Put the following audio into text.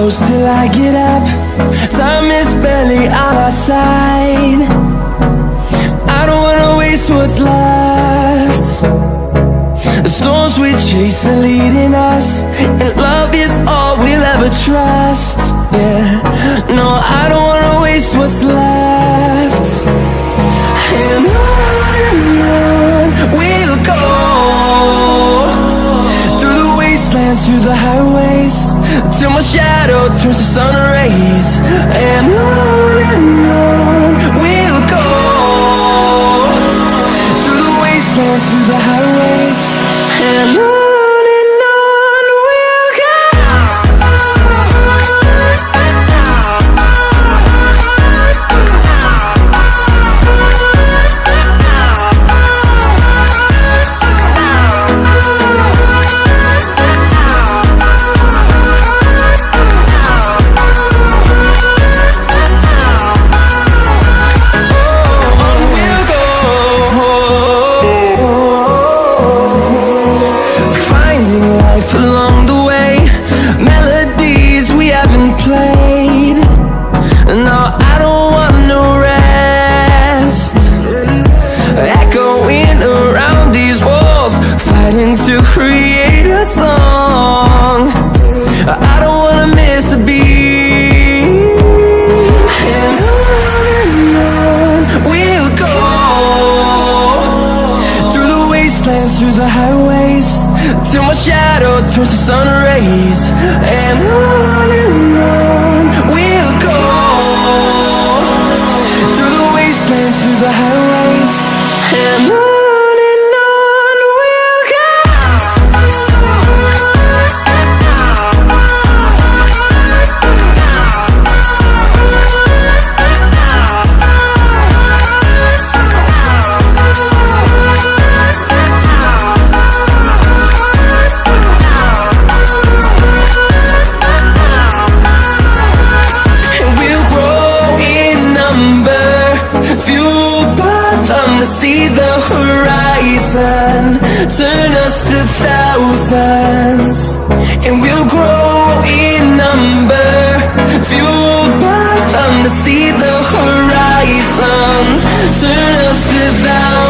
close till I get up. Time is barely on our side. I don't wanna waste what's left. The storms we chase are leading us, and love is all we'll ever trust. Yeah, no, I don't wanna waste what's left. And on we'll go, through the wastelands, through the highways, till my shadow turns to sun rays. And on we'll go, through the wastelands, through the highways, and on. Along the way, melodies we haven't played. No, I don't want no rest. Echoing around these walls, fighting to create a song. I don't wanna miss a beat. And on we'll go, through the wastelands, through the highways, till my shadow turns to sun rays. And on we'll go, through the wastelands, through the highways, and on. See the horizon, turn us to thousands, and we'll grow in number. Fueled by them to see the horizon, turn us to thousands.